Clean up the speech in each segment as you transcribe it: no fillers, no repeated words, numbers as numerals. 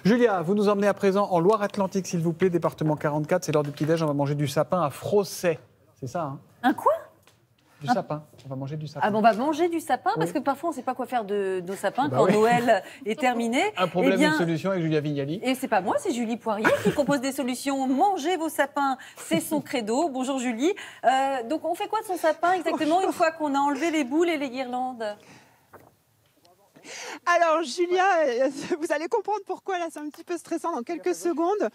Julia, vous nous emmenez à présent en Loire-Atlantique, s'il vous plaît, département 44. C'est l'heure du petit-déj, on va manger du sapin à Frosset. C'est ça, hein? Un quoi? Du sapin. On va manger du sapin. Ah bon, on va manger du sapin parce Oui. que parfois on ne sait pas quoi faire de nos sapins Bah quand oui. Noël est terminé. Un problème, Eh bien, une solution avec Julia Vignali. et c'est pas moi, c'est Julie Poirier qui propose des solutions. Mangez vos sapins, c'est son credo. Bonjour Julie. Donc on fait quoi de son sapin exactement une fois qu'on a enlevé les boules et les guirlandes? Alors Julia, vous allez comprendre pourquoi là c'est un petit peu stressant dans quelques secondes.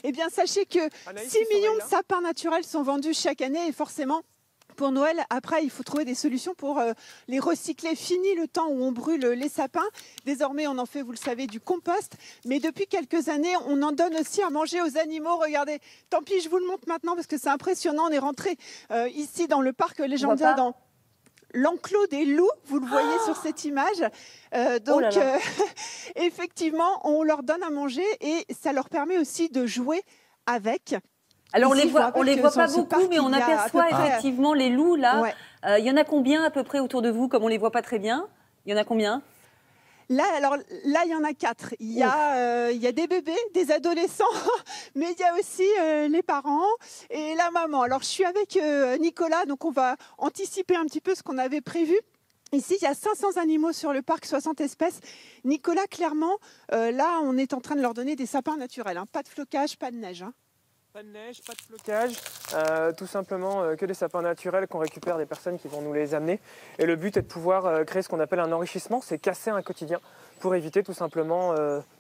Eh bien sachez que 6 millions de sapins naturels sont vendus chaque année et forcément pour Noël, après il faut trouver des solutions pour les recycler. Fini le temps où on brûle les sapins. Désormais on en fait, vous le savez, du compost. Mais depuis quelques années on en donne aussi à manger aux animaux. Regardez, tant pis je vous le montre maintenant parce que c'est impressionnant. On est rentré ici dans le parc Légendaire dans l'enclos des loups, vous le voyez sur cette image. Donc, effectivement, on leur donne à manger et ça leur permet aussi de jouer avec. Alors Ici, on les voit pas beaucoup, mais on aperçoit effectivement les loups là. Ouais. Il y en a combien à peu près autour de vous, comme on les voit pas très bien? Il y en a combien? Là, il y en a 4. Il y a des bébés, des adolescents, mais il y a aussi les parents et la maman. Alors, je suis avec Nicolas, donc on va anticiper un petit peu ce qu'on avait prévu. Ici, il y a 500 animaux sur le parc, 60 espèces. Nicolas, clairement, là, on est en train de leur donner des sapins naturels. Hein. Pas de flocage, pas de neige. Hein. Pas de neige, pas de flocage, tout simplement que des sapins naturels qu'on récupère des personnes qui vont nous les amener. Et le but est de pouvoir créer ce qu'on appelle un enrichissement, c'est casser un quotidien pour éviter tout simplement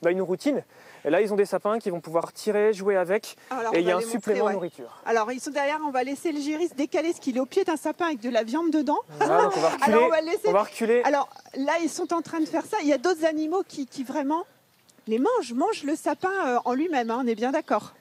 une routine. Et là, ils ont des sapins qui vont pouvoir tirer, jouer avec, et il y a un supplément de nourriture. Alors, ils sont derrière, on va laisser le géris décaler ce qu'il est au pied d'un sapin avec de la viande dedans. Voilà, donc on va reculer. Alors, on va reculer. Alors là, ils sont en train de faire ça. Il y a d'autres animaux qui vraiment les mangent le sapin en lui-même, hein, on est bien d'accord.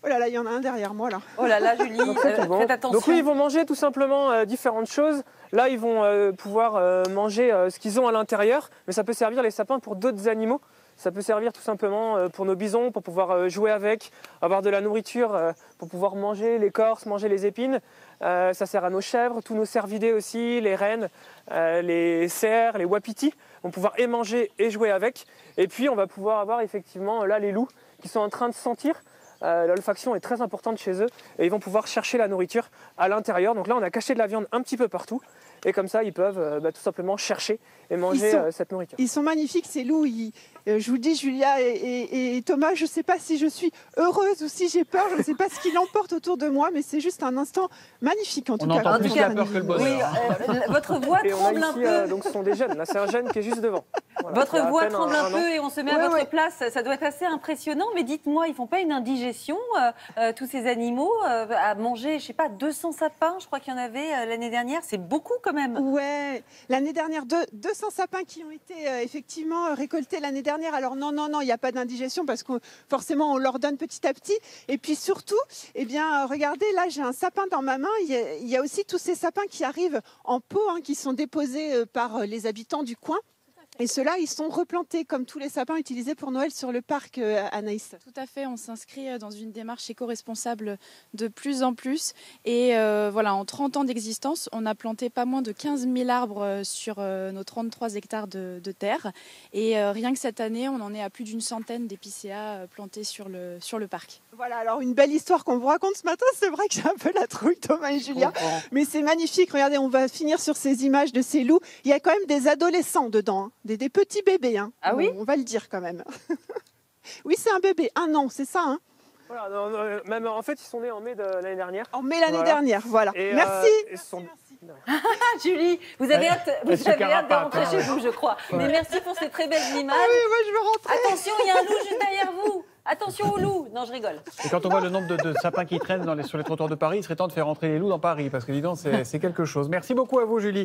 Oh là là, il y en a un derrière moi là. Oh là là, Julie, faites attention. Donc oui, ils vont manger tout simplement différentes choses. Là, ils vont pouvoir manger ce qu'ils ont à l'intérieur, mais ça peut servir les sapins pour d'autres animaux. Ça peut servir tout simplement pour nos bisons, pour pouvoir jouer avec, avoir de la nourriture, pour pouvoir manger l'écorce, manger les épines. Ça sert à nos chèvres, tous nos cervidés aussi, les rennes, les cerfs, les wapitis vont pouvoir et manger et jouer avec. Et puis, on va pouvoir avoir effectivement là les loups qui sont en train de sentir. L'olfaction est très importante chez eux et ils vont pouvoir chercher la nourriture à l'intérieur. Donc là, on a caché de la viande un petit peu partout et comme ça, ils peuvent tout simplement chercher et manger cette nourriture. Ils sont magnifiques, ces loups. Je vous le dis, Julia et Thomas, je ne sais pas si je suis heureuse ou si j'ai peur. Je ne sais pas ce qui l'emporte autour de moi, mais c'est juste un instant magnifique en tout cas. On entend plus la peur que le bonheur. Oui, votre voix tremble un peu. Donc ce sont des jeunes. Là, c'est un jeune qui est juste devant. Voilà, votre voix tremble un peu et on se met à votre place. Ça doit être assez impressionnant. Mais dites-moi, ils font pas une indigestion, tous ces animaux, à manger, je sais pas, 200 sapins, je crois qu'il y en avait l'année dernière. C'est beaucoup quand même. Ouais, l'année dernière, 200 sapins qui ont été effectivement récoltés l'année dernière. Alors non, il n'y a pas d'indigestion parce que forcément on leur donne petit à petit. Et puis surtout, eh bien, regardez, là j'ai un sapin dans ma main. Il y a aussi tous ces sapins qui arrivent en pot, hein, qui sont déposés par les habitants du coin. Et ceux-là, ils sont replantés comme tous les sapins utilisés pour Noël sur le parc, Anaïs. Tout à fait, on s'inscrit dans une démarche éco-responsable de plus en plus. Et voilà, en 30 ans d'existence, on a planté pas moins de 15 000 arbres sur nos 33 hectares de terre. Et rien que cette année, on en est à plus d'une centaine d'épicéas plantés sur le parc. Voilà, alors une belle histoire qu'on vous raconte ce matin. C'est vrai que j'ai un peu la trouille, Thomas et Julia. Mais c'est magnifique. Regardez, on va finir sur ces images de ces loups. Il y a quand même des adolescents dedans, hein. Des petits bébés. Hein. Ah oui, on va le dire quand même. Oui, c'est un bébé. 1 an, c'est ça, hein. Voilà, même en fait, ils sont nés en mai de l'année dernière. En mai l'année dernière, voilà. Et, merci. Julie, vous avez hâte de rentrer chez vous, je crois. Mais merci pour ces très belles images. Ah oui, moi je veux rentrer. Attention, il y a un loup juste derrière vous. Attention aux loups. Non, je rigole. Et quand on voit le nombre de sapins qui traînent sur les trottoirs de Paris, il serait temps de faire rentrer les loups dans Paris, parce que dis donc, c'est quelque chose. Merci beaucoup à vous, Julie.